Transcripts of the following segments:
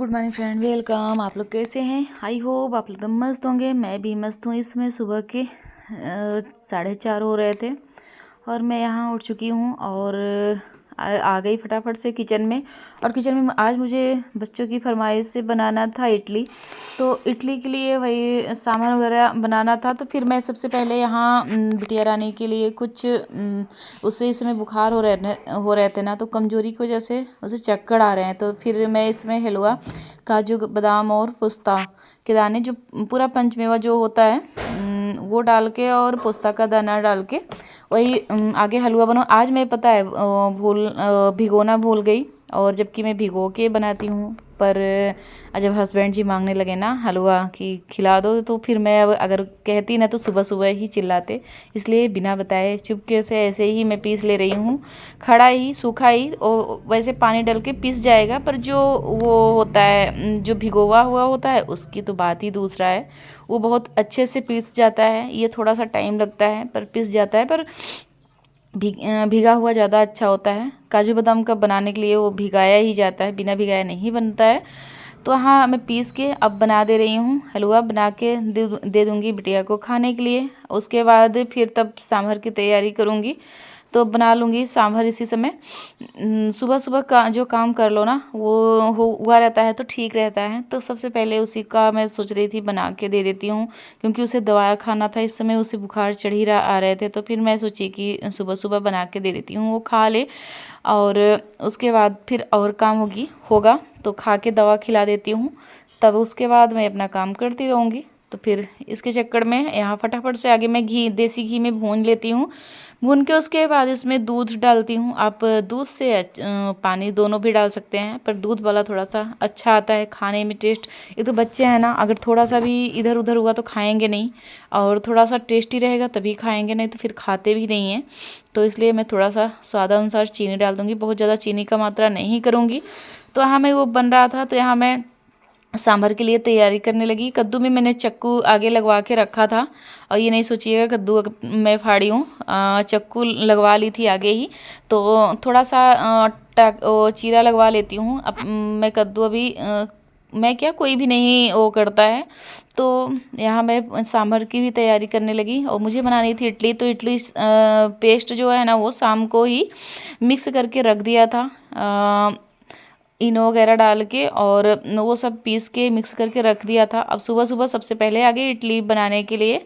Good morning friend, welcome. आप लोग कैसे हैं? आई होप आप लोग एकदम मस्त होंगे। मैं भी मस्त हूँ। इसमें सुबह के 4:30 हो रहे थे और मैं यहाँ उठ चुकी हूँ और आ गई फटाफट से किचन में। और किचन में आज मुझे बच्चों की फरमाइश से बनाना था इडली। तो इडली के लिए वही सामान वगैरह बनाना था। तो फिर मैं सबसे पहले यहाँ बिटिया रानी के लिए कुछ उससे इसमें बुखार हो रहे थे ना, तो कमजोरी की वजह से उसे चक्कर आ रहे हैं। तो फिर मैं इसमें हलवा, काजू बादाम और पिस्ता के दाने, जो पूरा पंचमेवा जो होता है वो डाल के और पिस्ता का दाना डाल के वही आगे हलवा बनाओ। आज मैं पता है भिगोना भूल गई, और जबकि मैं भिगो के बनाती हूँ। पर जब हस्बैंड जी मांगने लगे ना हलवा कि खिला दो, तो फिर मैं अब अगर कहती ना तो सुबह सुबह ही चिल्लाते। इसलिए बिना बताए चुपके से ऐसे ही मैं पीस ले रही हूँ। खड़ा ही सूखा ही और वैसे पानी डाल के पीस जाएगा, पर जो वो होता है जो भिगोवा हुआ होता है उसकी तो बात ही दूसरा है। वो बहुत अच्छे से पीस जाता है। ये थोड़ा सा टाइम लगता है पर पीस जाता है। पर भिगा हुआ ज़्यादा अच्छा होता है। काजू बादाम का बनाने के लिए वो भिगाया ही जाता है, बिना भिगाया नहीं बनता है। तो हाँ, मैं पीस के अब बना दे रही हूँ। हलवा बना के दे दूँगी बिटिया को खाने के लिए। उसके बाद फिर तब सांभर की तैयारी करूँगी, तो बना लूँगी सांभर इसी समय। सुबह सुबह का जो काम कर लो ना वो हुआ रहता है तो ठीक रहता है। तो सबसे पहले उसी का मैं सोच रही थी बना के दे देती हूँ, क्योंकि उसे दवाया खाना था। इस समय उसे बुखार चढ़ ही आ रहे थे, तो फिर मैं सोची कि सुबह सुबह बना के दे देती हूँ, वो खा ले। और उसके बाद फिर और काम होगा तो खा के दवा खिला देती हूँ। तब उसके बाद मैं अपना काम करती रहूँगी। तो फिर इसके चक्कर में यहाँ फटाफट से आगे मैं देसी घी में भून लेती हूँ। भून के उसके बाद इसमें दूध डालती हूँ। आप दूध से पानी दोनों भी डाल सकते हैं, पर दूध वाला थोड़ा सा अच्छा आता है खाने में टेस्ट। एक तो बच्चे हैं ना, अगर थोड़ा सा भी इधर उधर हुआ तो खाएंगे नहीं, और थोड़ा सा टेस्टी रहेगा तभी खाएंगे, नहीं तो फिर खाते भी नहीं हैं। तो इसलिए मैं थोड़ा सा स्वादानुसार चीनी डाल दूँगी, बहुत ज़्यादा चीनी का मात्रा नहीं करूँगी। तो यहाँ मैं वो बन रहा था, तो यहाँ मैं सांभर के लिए तैयारी करने लगी। कद्दू में मैंने चक्कू आगे लगवा के रखा था, और ये नहीं सोचिएगा कद्दू मैं फाड़ी हूँ, चक्कू लगवा ली थी आगे ही। तो थोड़ा सा चीरा लगवा लेती हूँ। अब मैं कद्दू अभी मैं क्या, कोई भी नहीं वो करता है। तो यहाँ मैं सांभर की भी तैयारी करने लगी, और मुझे बनानी थी इडली। तो इडली पेस्ट जो है ना वो शाम को ही मिक्स करके रख दिया था, इनो वगैरह डाल के, और वो सब पीस के मिक्स करके रख दिया था। अब सुबह सुबह सबसे पहले आगे इडली बनाने के लिए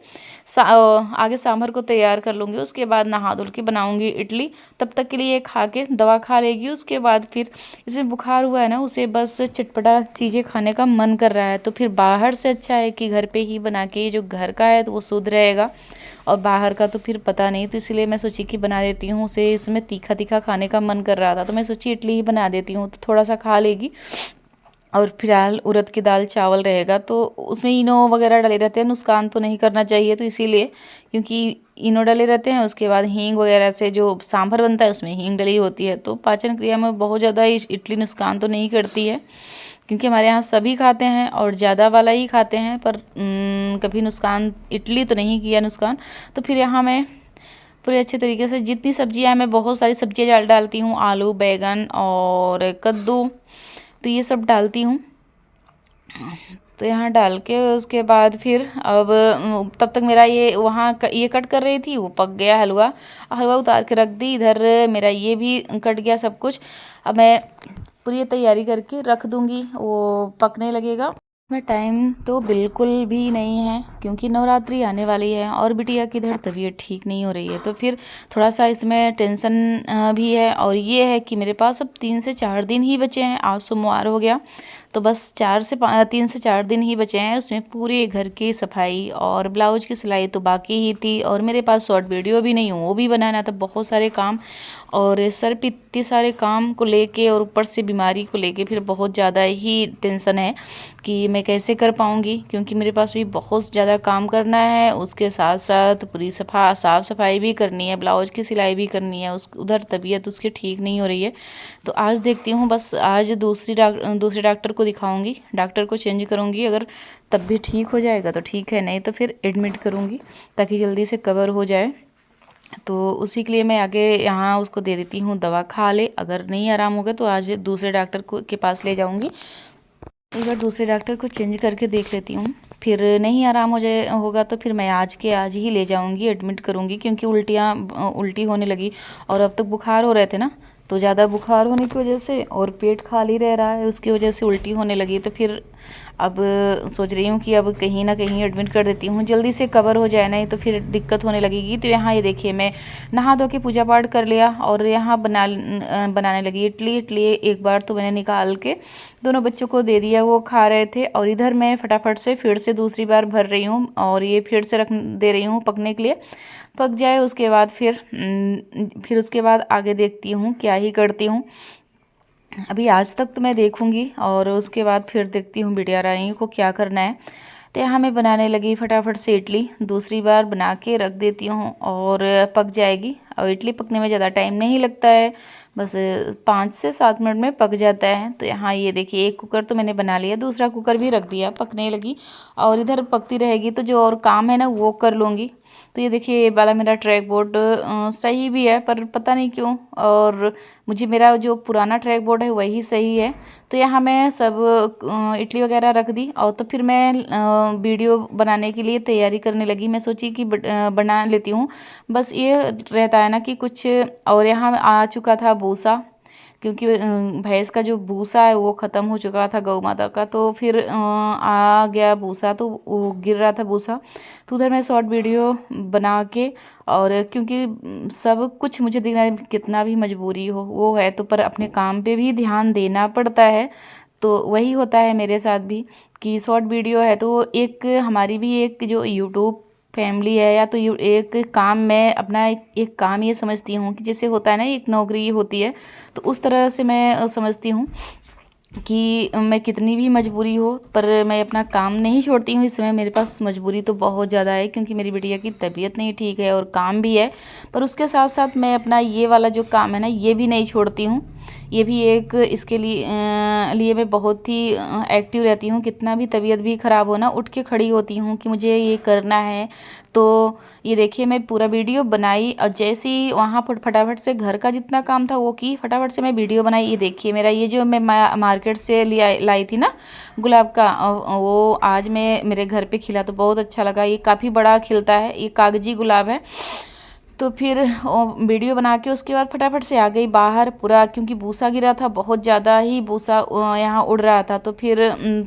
आगे सांभर को तैयार कर लूँगी। उसके बाद नहा धुल के बनाऊँगी इडली। तब तक के लिए खा के दवा खा लेगी। उसके बाद फिर इसमें बुखार हुआ है ना, उसे बस चटपटा चीज़ें खाने का मन कर रहा है। तो फिर बाहर से अच्छा है कि घर पे ही बना के, जो घर का है तो वो शुद्ध रहेगा, और बाहर का तो फिर पता नहीं। तो इसलिए मैं सोची कि बना देती हूँ। उसे इसमें तीखा तीखा खाने का मन कर रहा था, तो मैं सोची इडली ही बना देती हूँ, तो थोड़ा सा खा लेगी। और फिलहाल उड़द की दाल चावल रहेगा, तो उसमें इनो वगैरह डले रहते हैं, नुकसान तो नहीं करना चाहिए। तो इसीलिए, क्योंकि इनो डले रहते हैं, उसके बाद हींग वगैरह से जो सांभर बनता है उसमें हींग डली होती है, तो पाचन क्रिया में बहुत ज़्यादा इडली नुकसान तो नहीं करती है। क्योंकि हमारे यहाँ सभी खाते हैं और ज़्यादा वाला ही खाते हैं, पर कभी नुकसान इडली तो नहीं किया नुकसान। तो फिर यहाँ मैं पूरे अच्छे तरीके से जितनी सब्जियाँ हैं, मैं बहुत सारी सब्जियाँ डालती हूँ, आलू, बैगन और कद्दू, तो ये सब डालती हूँ। तो यहाँ डाल के उसके बाद फिर अब तब तक मेरा ये ये कट कर रही थी, वो पक गया हलवा। हलवा उतार के रख दी इधर, मेरा ये भी कट गया सब कुछ। अब मैं पूरी तैयारी करके रख दूँगी, वो पकने लगेगा। में टाइम तो बिल्कुल भी नहीं है, क्योंकि नवरात्रि आने वाली है और बिटिया की इधर तबीयत ठीक नहीं हो रही है। तो फिर थोड़ा सा इसमें टेंशन भी है। और ये है कि मेरे पास अब 3 से 4 दिन ही बचे हैं। आज सोमवार हो गया, तो बस 3 से 4 दिन ही बचे हैं। उसमें पूरे घर की सफाई और ब्लाउज की सिलाई तो बाकी ही थी, और मेरे पास शॉर्ट वीडियो भी नहीं, वो भी बनाना था। बहुत सारे काम, और सर पे इतने सारे काम को लेके, और ऊपर से बीमारी को लेके फिर बहुत ज़्यादा ही टेंशन है कि मैं कैसे कर पाऊँगी, क्योंकि मेरे पास भी बहुत ज़्यादा काम करना है। उसके साथ साथ पूरी साफ़ सफाई भी करनी है, ब्लाउज की सिलाई भी करनी है। उधर तबीयत उसकी ठीक नहीं हो रही है। तो आज देखती हूँ, बस आज दूसरे डॉक्टर को दिखाऊंगी, डॉक्टर को चेंज करूँगी। अगर तब भी ठीक हो जाएगा तो ठीक है, नहीं तो फिर एडमिट करूँगी, ताकि जल्दी से कवर हो जाए। तो उसी के लिए मैं आगे यहाँ उसको दे देती हूँ, दवा खा ले। अगर नहीं आराम होगा तो आज दूसरे डॉक्टर के पास ले जाऊँगी। एक बार दूसरे डॉक्टर को चेंज करके देख लेती हूँ, फिर नहीं आराम हो जाए होगा तो फिर मैं आज के आज ही ले जाऊँगी, एडमिट करूँगी, क्योंकि उल्टी होने लगी और अब तक बुखार हो रहे थे ना, तो ज़्यादा बुखार होने की वजह से और पेट खाली रह रहा है, उसकी वजह से उल्टी होने लगी। तो फिर अब सोच रही हूँ कि अब कहीं ना कहीं एडमिट कर देती हूँ, जल्दी से कवर हो जाए, नहीं तो फिर दिक्कत होने लगेगी। तो यहाँ ये देखिए, मैं नहा धो के पूजा पाठ कर लिया और यहाँ बनाने लगी इडली। एक बार तो मैंने निकाल के दोनों बच्चों को दे दिया, वो खा रहे थे, और इधर मैं फटाफट से फिर से दूसरी बार भर रही हूँ और ये फिर से रख दे रही हूँ पकने के लिए। पक जाए उसके बाद फिर उसके बाद आगे देखती हूँ क्या ही करती हूँ। अभी आज तक तो मैं देखूंगी और उसके बाद फिर देखती हूँ बिटिया रानी को क्या करना है। तो यहाँ मैं बनाने लगी फटाफट से इडली, दूसरी बार बना के रख देती हूँ और पक जाएगी। और इडली पकने में ज़्यादा टाइम नहीं लगता है, बस 5 से 7 मिनट में पक जाता है। तो यहाँ ये देखिए, एक कुकर तो मैंने बना लिया, दूसरा कुकर भी रख दिया, पकने लगी और इधर पकती रहेगी तो जो और काम है ना वो कर लूँगी। तो ये देखिए, ये वाला मेरा ट्रैक बोर्ड सही भी है, पर पता नहीं क्यों, और मुझे मेरा जो पुराना ट्रैक बोर्ड है वही सही है। तो यहाँ मैं सब इडली वगैरह रख दी और तो फिर मैं वीडियो बनाने के लिए तैयारी करने लगी। मैं सोची कि बना लेती हूँ, बस ये रहता है ना कि कुछ। और यहाँ आ चुका था भूसा, क्योंकि भैंस का जो भूसा है वो ख़त्म हो चुका था गौ माता का, तो फिर आ गया भूसा, तो वो गिर रहा था भूसा। तो उधर मैं शॉर्ट वीडियो बना के, और क्योंकि सब कुछ मुझे दिख रहा है, कितना भी मजबूरी हो वो है तो, पर अपने काम पे भी ध्यान देना पड़ता है। तो वही होता है मेरे साथ भी कि शॉर्ट वीडियो है तो एक हमारी भी एक जो यूट्यूब फैमिली है, या तो एक काम, मैं अपना एक काम ये समझती हूँ कि जैसे होता है ना एक नौकरी होती है, तो उस तरह से मैं समझती हूँ कि मैं कितनी भी मजबूरी हो पर मैं अपना काम नहीं छोड़ती हूँ। इस समय मेरे पास मजबूरी तो बहुत ज़्यादा है, क्योंकि मेरी बिटिया की तबीयत नहीं ठीक है और काम भी है, पर उसके साथ साथ मैं अपना ये वाला जो काम है ना ये भी नहीं छोड़ती हूँ। ये भी एक इसके लिए मैं बहुत ही एक्टिव रहती हूँ, कितना भी तबीयत भी ख़राब हो ना उठ के खड़ी होती हूँ कि मुझे ये करना है। तो ये देखिए, मैं पूरा वीडियो बनाई और जैसे ही वहाँ पर फटाफट से घर का जितना काम था वो की, फटाफट से मैं वीडियो बनाई। ये देखिए, मेरा ये जो मैं मार्केट से लाई थी ना गुलाब का, वो आज मैं मेरे घर पे खिला तो बहुत अच्छा लगा। ये काफ़ी बड़ा खिलता है, ये कागजी गुलाब है। तो फिर वीडियो बना के उसके बाद फटाफट से आ गई बाहर पूरा, क्योंकि भूसा गिरा था, बहुत ज़्यादा ही भूसा यहाँ उड़ रहा था। तो फिर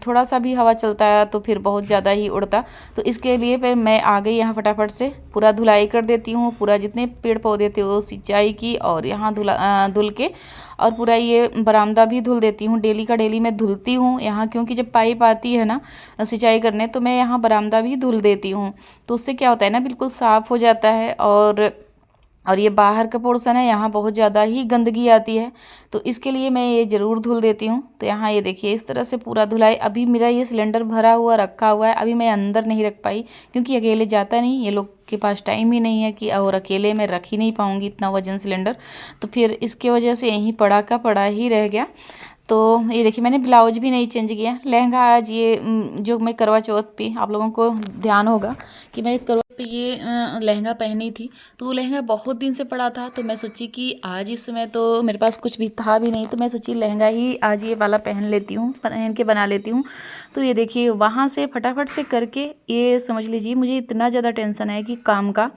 थोड़ा सा भी हवा चलता है तो फिर बहुत ज़्यादा ही उड़ता। तो इसके लिए फिर मैं आ गई यहाँ, फटाफट से पूरा धुलाई कर देती हूँ, पूरा जितने पेड़ पौधे थे वो सिंचाई की, और यहाँ धुल के और पूरा ये बरामदा भी धुल देती हूँ। डेली का डेली मैं धुलती हूँ यहाँ, क्योंकि जब पाइप आती है ना सिंचाई करने, तो मैं यहाँ बरामदा भी धुल देती हूँ। तो उससे क्या होता है ना, बिल्कुल साफ़ हो जाता है। और ये बाहर का पोर्शन है, यहाँ बहुत ज़्यादा ही गंदगी आती है, तो इसके लिए मैं ये ज़रूर धुल देती हूँ। तो यहाँ ये देखिए, इस तरह से पूरा धुलाई। अभी मेरा ये सिलेंडर भरा हुआ रखा हुआ है, अभी मैं अंदर नहीं रख पाई क्योंकि अकेले जाता नहीं, ये लोग के पास टाइम ही नहीं है कि, और अकेले मैं रख ही नहीं पाऊँगी इतना वजन सिलेंडर, तो फिर इसके वजह से यहीं पड़ा का पड़ा ही रह गया। तो ये देखिए, मैंने ब्लाउज भी नहीं चेंज किया। लहंगा आज ये जो मैं करवा चौथ पे, आप लोगों को ध्यान होगा कि मैं करवा पे ये लहंगा पहनी थी, तो वो लहंगा बहुत दिन से पड़ा था। तो मैं सोची कि आज इस समय तो मेरे पास कुछ भी था भी नहीं, तो मैं सोची लहंगा ही आज ये वाला पहन लेती हूँ, पहन के बना लेती हूँ। तो ये देखिए, वहाँ से फटाफट से करके, ये समझ लीजिए मुझे इतना ज़्यादा टेंशन है कि काम का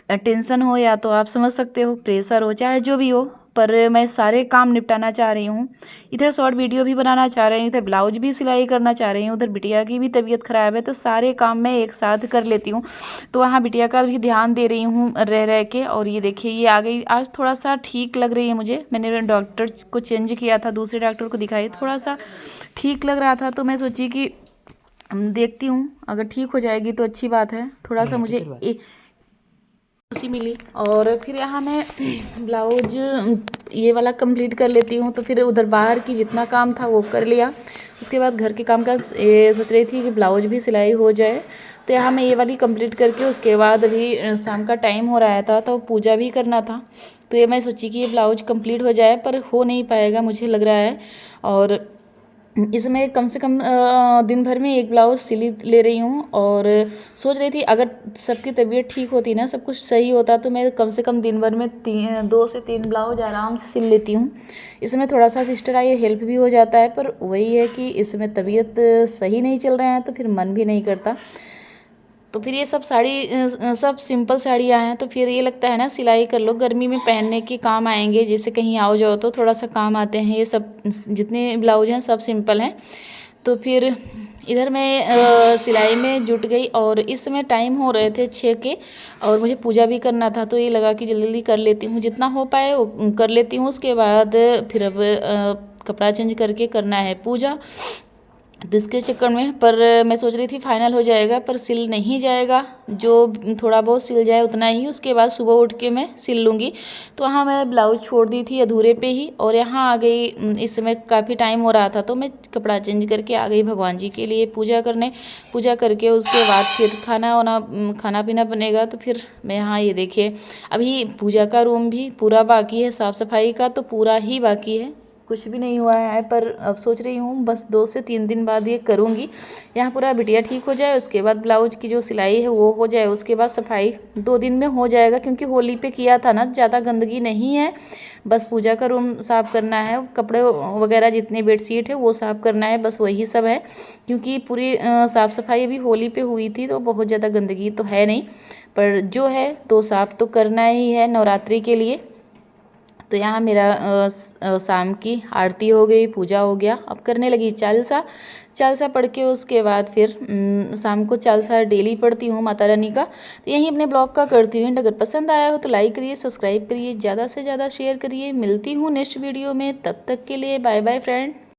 टेंशन हो, या तो आप समझ सकते हो प्रेशर हो, चाहे जो भी हो, पर मैं सारे काम निपटाना चाह रही हूँ। इधर शॉर्ट वीडियो भी बनाना चाह रही हूँ, इधर ब्लाउज भी सिलाई करना चाह रही हूँ, उधर बिटिया की भी तबीयत ख़राब है, तो सारे काम मैं एक साथ कर लेती हूँ। तो वहाँ बिटिया का भी ध्यान दे रही हूँ रह रह के। और ये देखिए, ये आ गई, आज थोड़ा सा ठीक लग रही है मुझे। मैंने डॉक्टर को चेंज किया था, दूसरे डॉक्टर को दिखाई, थोड़ा सा ठीक लग रहा था, तो मैं सोची कि देखती हूँ, अगर ठीक हो जाएगी तो अच्छी बात है। थोड़ा सा मुझे खुशी मिली। और फिर यहाँ मैं ब्लाउज ये वाला कंप्लीट कर लेती हूँ, तो फिर उधर बाहर की जितना काम था वो कर लिया। उसके बाद घर के काम का ये सोच रही थी कि ब्लाउज भी सिलाई हो जाए। तो यहाँ मैं ये वाली कंप्लीट करके, उसके बाद अभी शाम का टाइम हो रहा था तो पूजा भी करना था, तो ये मैं सोची कि ये ब्लाउज कंप्लीट हो जाए, पर हो नहीं पाएगा मुझे लग रहा है। और इसमें कम से कम दिन भर में एक ब्लाउज़ सिल ले रही हूँ। और सोच रही थी अगर सबकी तबीयत ठीक होती ना, सब कुछ सही होता, तो मैं कम से कम दिन भर में 2 से 3 ब्लाउज आराम से सिल लेती हूँ। इसमें थोड़ा सा सिस्टर आई हेल्प भी हो जाता है, पर वही है कि इसमें तबीयत सही नहीं चल रहा है तो फिर मन भी नहीं करता। तो फिर ये सब साड़ी सब सिंपल साड़ियाँ हैं, तो फिर ये लगता है ना सिलाई कर लो, गर्मी में पहनने के काम आएंगे, जैसे कहीं आओ जाओ तो थोड़ा सा काम आते हैं। ये सब जितने ब्लाउज हैं सब सिंपल हैं। तो फिर इधर मैं सिलाई में जुट गई और इस समय टाइम हो रहे थे 6 के, और मुझे पूजा भी करना था, तो ये लगा कि जल्दी जल्दी कर लेती हूँ, जितना हो पाए वो कर लेती हूँ। उसके बाद फिर अब कपड़ा चेंज करके करना है पूजा। तो इसके चक्कर में पर मैं सोच रही थी फाइनल हो जाएगा, पर सिल नहीं जाएगा, जो थोड़ा बहुत सिल जाए उतना ही, उसके बाद सुबह उठ के मैं सिल लूँगी। तो वहाँ मैं ब्लाउज छोड़ दी थी अधूरे पे ही, और यहाँ आ गई। इस समय काफ़ी टाइम हो रहा था तो मैं कपड़ा चेंज करके आ गई भगवान जी के लिए पूजा करने। पूजा करके उसके बाद फिर खाना पीना बनेगा। तो फिर मैं यहाँ ये देखिए, अभी पूजा का रूम भी पूरा बाकी है, साफ़ सफाई का तो पूरा ही बाकी है, कुछ भी नहीं हुआ है। पर अब सोच रही हूँ बस 2 से 3 दिन बाद ये करूँगी। यहाँ पूरा बिटिया ठीक हो जाए, उसके बाद ब्लाउज की जो सिलाई है वो हो जाए, उसके बाद सफाई 2 दिन में हो जाएगा, क्योंकि होली पे किया था ना, ज़्यादा गंदगी नहीं है। बस पूजा का रूम साफ़ करना है, कपड़े वगैरह जितने बेडशीट है वो साफ़ करना है, बस वही सब है। क्योंकि पूरी साफ़ सफाई अभी होली पे हुई थी तो बहुत ज़्यादा गंदगी तो है नहीं, पर जो है तो साफ़ तो करना ही है नवरात्रि के लिए। तो यहाँ मेरा शाम की आरती हो गई, पूजा हो गया, अब करने लगी चालीसा। चालीसा पढ़ के उसके बाद फिर शाम को चालीसा डेली पढ़ती हूँ माता रानी का। तो यहीं अपने ब्लॉग का करती हूँ। अगर पसंद आया हो तो लाइक करिए, सब्सक्राइब करिए, ज़्यादा से ज़्यादा शेयर करिए। मिलती हूँ नेक्स्ट वीडियो में, तब तक के लिए बाय बाय फ्रेंड।